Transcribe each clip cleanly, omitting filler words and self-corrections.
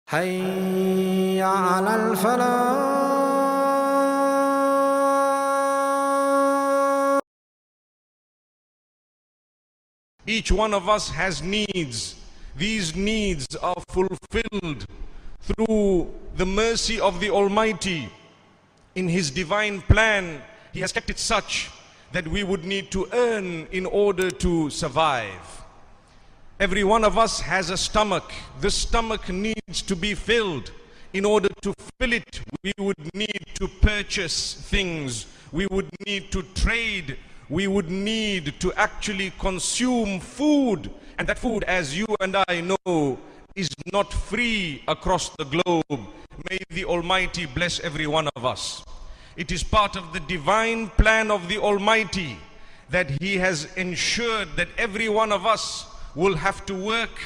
حي على الفلاح. Each one of us has needs. These needs are fulfilled through the mercy of the Almighty. In His divine plan, He has kept it such that we would need to earn in order to survive. Every one of us has a stomach. The stomach needs to be filled. In order to fill it, we would need to purchase things. We would need to trade. We would need to actually consume food. And that food, as you and I know, is not free across the globe. May the Almighty bless every one of us. It is part of the divine plan of the Almighty that He has ensured that every one of us will have to work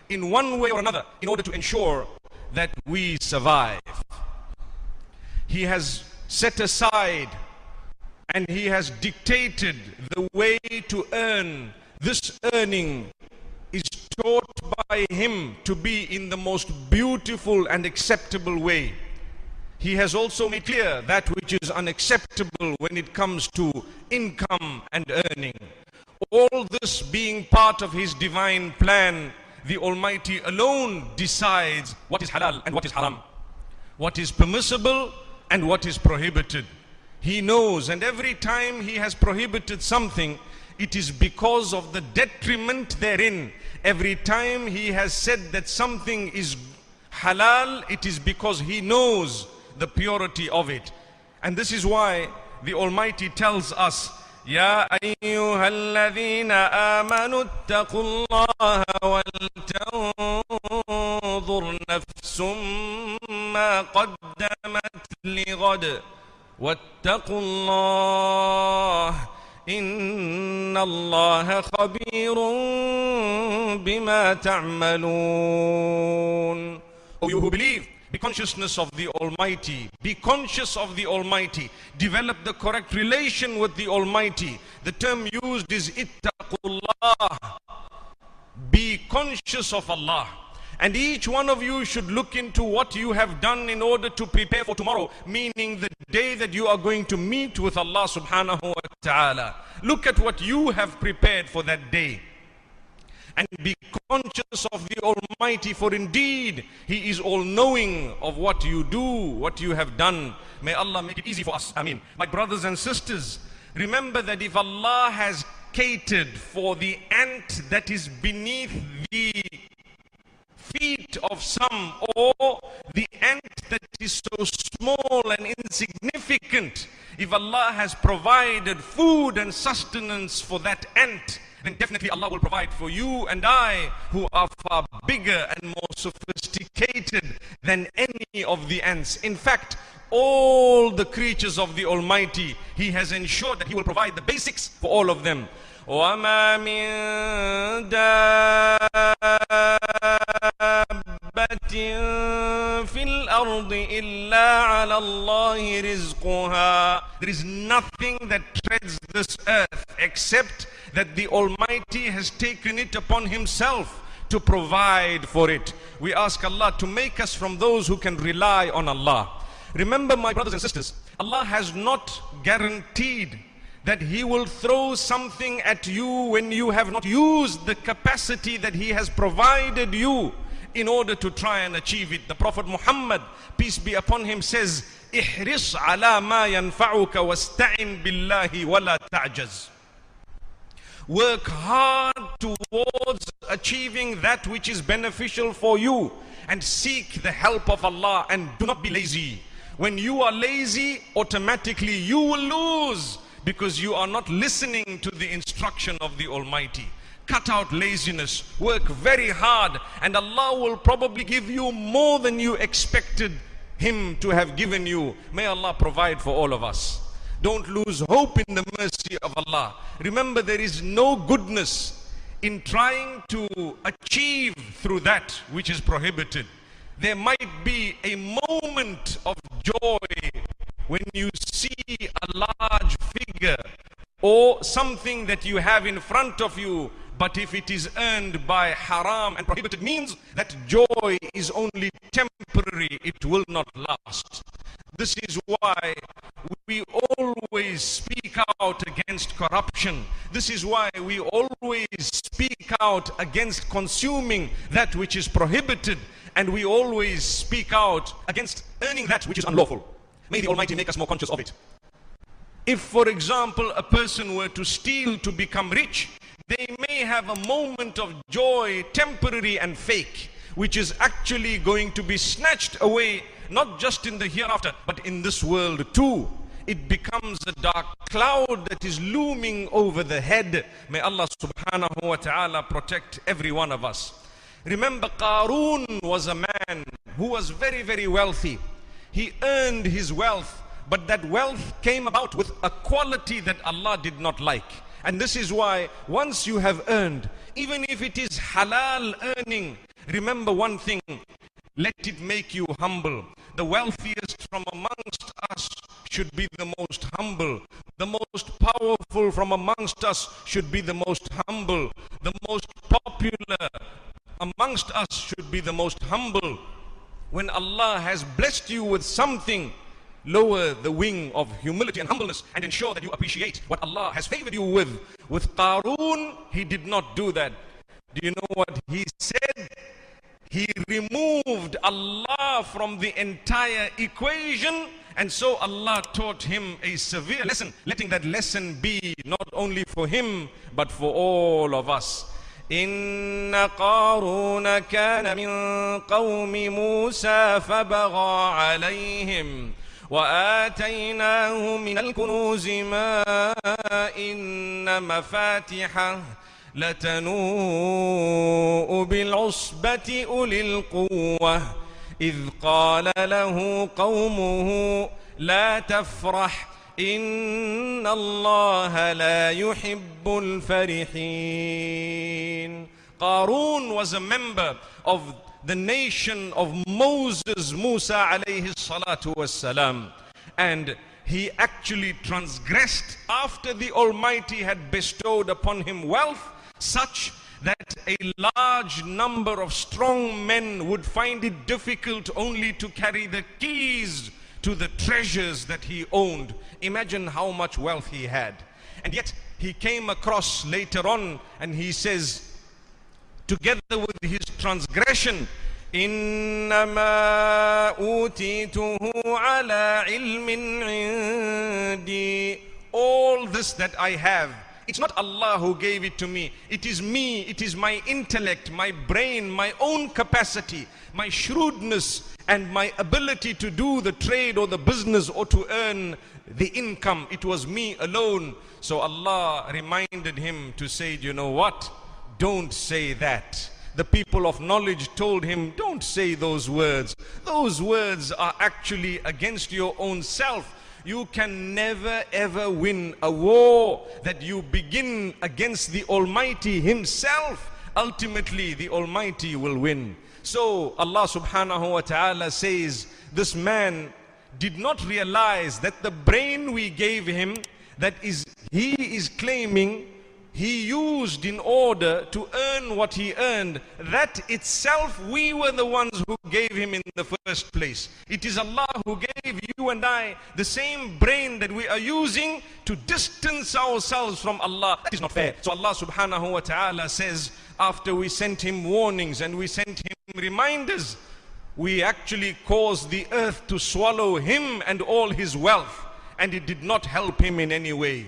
in one way or another in order to ensure that we survive. He has set aside and He has dictated the way to earn. This earning is taught by Him to be in the most beautiful and acceptable way. He has also made clear that which is unacceptable when it comes to income and earning. All this being part of His divine plan, the Almighty alone decides what is halal and what is haram, what is permissible and what is prohibited. He knows, and every time He has prohibited something, it is because of the detriment therein. Every time He has said that something is halal, it is because He knows the purity of it. And this is why the Almighty tells us, يا أيها الذين آمنوا اتقوا الله ولتنظر نفس ما قدمت لغد واتقوا الله إن الله خبير بما تعملون. O you who believe, be consciousness of the Almighty. Be conscious of the Almighty. Develop the correct relation with the Almighty. The term used is ittaqullah. Be conscious of Allah. And each one of you should look into what you have done in order to prepare for tomorrow, meaning the day that you are going to meet with Allah subhanahu wa ta'ala. Look at what you have prepared for that day. And be conscious of the Almighty, for indeed He is all-knowing of what you do, what you have done. May Allah make it easy for us. Ameen. My brothers and sisters, remember that if Allah has catered for the ant that is beneath the feet of some, or the ant that is so small and insignificant, if Allah has provided food and sustenance for that ant, then definitely Allah will provide for you and I, who are far bigger and more sophisticated than any of the ants. In fact, all the creatures of the Almighty, He has ensured that He will provide the basics for all of them. وَمَا مِن دَابَّةٍ فِي الْأَرْضِ إِلَّا عَلَى اللَّهِ رِزْقُهَا. There is nothing that treads this earth except that the Almighty has taken it upon Himself to provide for it. We ask Allah to make us from those who can rely on Allah. Remember, my brothers and sisters, Allah has not guaranteed that He will throw something at you when you have not used the capacity that He has provided you in order to try and achieve it. The Prophet Muhammad, peace be upon him, says, احرص على ما ينفعك واستعن بالله ولا تعجز. Work hard towards achieving that which is beneficial for you, and seek the help of Allah, and do not be lazy. When you are lazy, automatically you will lose, because you are not listening to the instruction of the Almighty. Cut out laziness, work very hard, and Allah will probably give you more than you expected Him to have given you. May Allah provide for all of us. Don't lose hope in the mercy of Allah. Remember, there is no goodness in trying to achieve through that which is prohibited. There might be a moment of joy when you see a large figure or something that you have in front of you, but if it is earned by haram and prohibited means, that joy is only temporary, it will not last. This is why we always speak out against corruption. This is why we always speak out against consuming that which is prohibited, and we always speak out against earning that which is unlawful. May the Almighty make us more conscious of it. If, for example, a person were to steal to become rich, they may have a moment of joy, temporary and fake, which is actually going to be snatched away, not just in the hereafter, but in this world too. It becomes a dark cloud that is looming over the head. May Allah subhanahu wa ta'ala protect every one of us. Remember, Karun was a man who was very, very wealthy. He earned his wealth, but that wealth came about with a quality that Allah did not like. And this is why once you have earned, even if it is halal earning, remember one thing, let it make you humble. The wealthiest from amongst us should be the most humble. The most powerful from amongst us should be the most humble. The most popular amongst us should be the most humble. When Allah has blessed you with something, lower the wing of humility and humbleness and ensure that you appreciate what Allah has favored you with. With Karun, he did not do that. Do you know what he said? He removed Allah from the entire equation, and so Allah taught him a severe lesson, letting that lesson be not only for him but for all of us. إن قارون كان من قوم موسى فبغى عليهم وآتيناه من الكنوز ما إن مفاتحه لتنوء بالعصبة أولي القوة إذ قال له قومه لا تفرح إن الله لا يحب الفرحين. Karun was a member of the nation of Moses, Musa alayhi salatu wassalam, and he actually transgressed after the Almighty had bestowed upon him wealth, such that a large number of strong men would find it difficult only to carry the keys to the treasures that he owned. Imagine how much wealth he had. And yet he came across later on, and he says, together with his transgression, إنما أوتيته على علم عندي. All this that I have, it's not Allah who gave it to me. It is me, it is my intellect, my brain, my own capacity, my shrewdness, and my ability to do the trade or the business or to earn the income. It was me alone. So Allah reminded him to say, you know what? Don't say that. The people of knowledge told him, don't say those words. Those words are actually against your own self. You can never ever win a war that you begin against the Almighty Himself. Ultimately, the Almighty will win. So Allah subhanahu wa ta'ala says, this man did not realize that the brain we gave him, that is, he is claiming he used in order to earn what he earned, that itself we were the ones who gave him in the first place. It is Allah who gave you and I the same brain that we are using to distance ourselves from Allah. That is not fair. So Allah subhanahu wa ta'ala says, after we sent him warnings and we sent him reminders, we actually caused the earth to swallow him and all his wealth, and it did not help him in any way.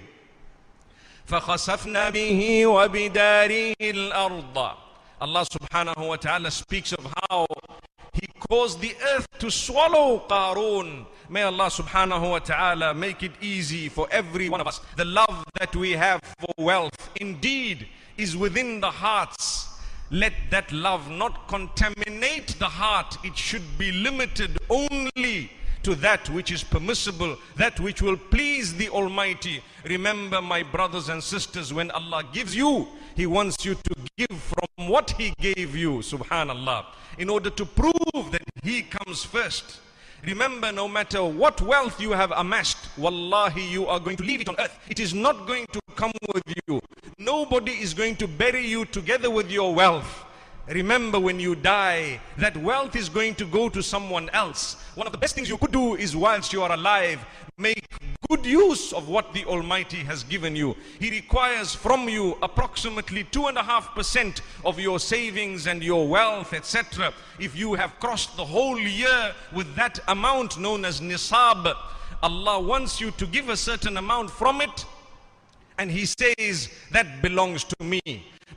فَخَسَفْنَا بِهِ وَبِدَارِهِ الْأَرْضَ. Allah subhanahu wa ta'ala speaks of how He caused the earth to swallow Karun. May Allah subhanahu wa ta'ala make it easy for every one of us. The love that we have for wealth indeed is within the hearts. Let that love not contaminate the heart. It should be limited only to that which is permissible, that which will please the Almighty. Remember, my brothers and sisters, when Allah gives you, He wants you to give from what He gave you, subhanallah, in order to prove that He comes first. Remember, no matter what wealth you have amassed, wallahi, you are going to leave it on earth. It is not going to come with you. Nobody is going to bury you together with your wealth. Remember, when you die, that wealth is going to go to someone else. One of the best things you could do is, whilst you are alive, make good use of what the Almighty has given you. He requires from you approximately 2.5% of your savings and your wealth, etc. If you have crossed the whole year with that amount known as nisab, Allah wants you to give a certain amount from it, and He says, that belongs to me.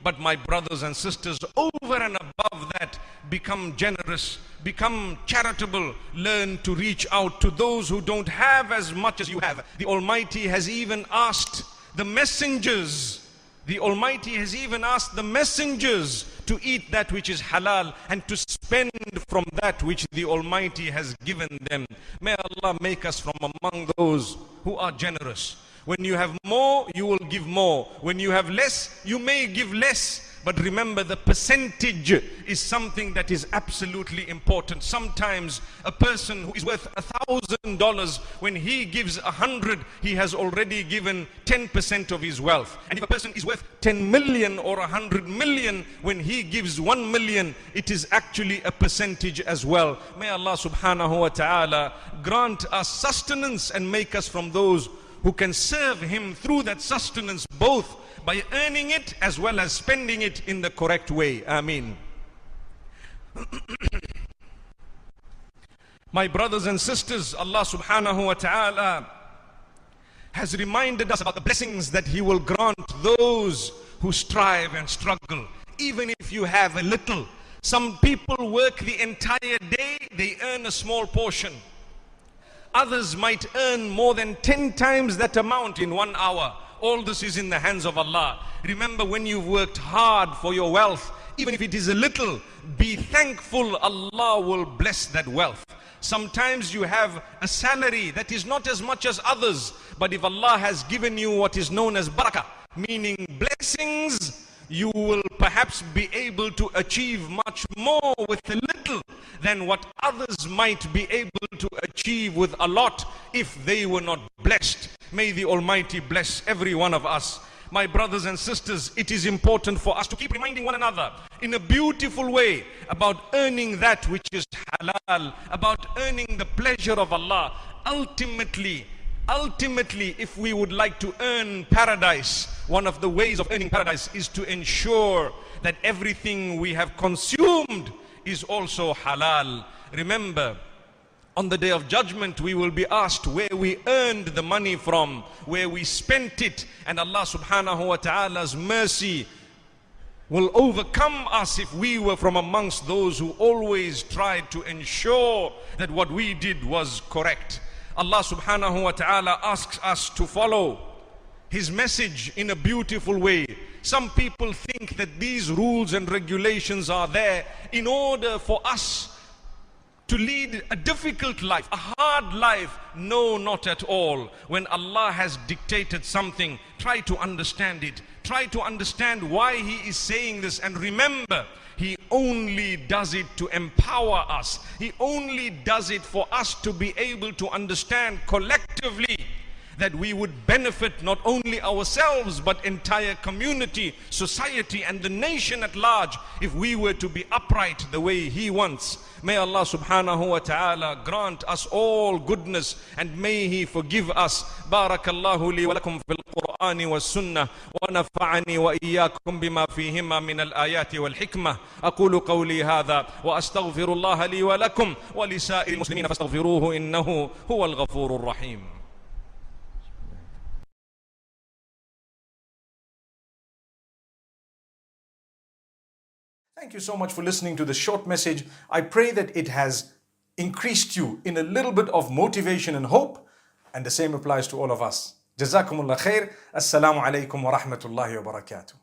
But my brothers and sisters, over and above that, become generous, become charitable, learn to reach out to those who don't have as much as you have. The Almighty has even asked the messengers, the Almighty has even asked the messengers to eat that which is halal and to spend from that which the Almighty has given them. May Allah make us from among those who are generous. When you have more, you will give more. When you have less, you may give less. But remember, the percentage is something that is absolutely important. Sometimes a person who is worth $1,000, when he gives 100, he has already given 10% of his wealth. And if a person is worth 10 million or 100 million, when he gives 1 million, it is actually a percentage as well. May Allah subhanahu wa ta'ala grant us sustenance and make us from those who can serve Him through that sustenance, both by earning it as well as spending it in the correct way. Ameen. My brothers and sisters, Allah subhanahu wa ta'ala has reminded us about the blessings that He will grant those who strive and struggle. Even if you have a little, some people work the entire day, they earn a small portion. Others might earn more than 10 times that amount in 1 hour. All this is in the hands of Allah. Remember, when you've worked hard for your wealth, even if it is a little, be thankful. Allah will bless that wealth. Sometimes you have a salary that is not as much as others, but if Allah has given you what is known as barakah, meaning blessings, you will perhaps be able to achieve much more with a little than what others might be able to achieve with a lot if they were not blessed. May the Almighty bless every one of us. My brothers and sisters, it is important for us to keep reminding one another in a beautiful way about earning that which is halal, about earning the pleasure of Allah. Ultimately, if we would like to earn paradise, one of the ways of earning paradise is to ensure that everything we have consumed is also halal. Remember, on the day of judgment, we will be asked where we earned the money from, where we spent it, and Allah subhanahu wa ta'ala's mercy will overcome us if we were from amongst those who always tried to ensure that what we did was correct. Allah subhanahu wa ta'ala asks us to follow His message in a beautiful way. Some people think that these rules and regulations are there in order for us to lead a difficult life, a hard life. No, not at all. When Allah has dictated something, try to understand it. Try to understand why He is saying this, and remember, He only does it to empower us. He only does it for us to be able to understand collectively that we would benefit not only ourselves but entire community, society and the nation at large if we were to be upright the way He wants. May Allah subhanahu wa ta'ala grant us all goodness and may He forgive us. Barakallahu li wa lakum fil Qur'ani was sunnah wa nafa'ani wa iyyakum bima fihima min al-ayati wal hikmah. Aqulu qawli hadha wa astaghfirullaha li wa lakum wa li sa'il muslimin fastaghfiruhu innahu huwal ghafurur rahim. Thank you so much for listening to this short message. I pray that it has increased you in a little bit of motivation and hope, and the same applies to all of us. Jazakumullah khair. Assalamu alaikum wa rahmatullahi wa barakatuh.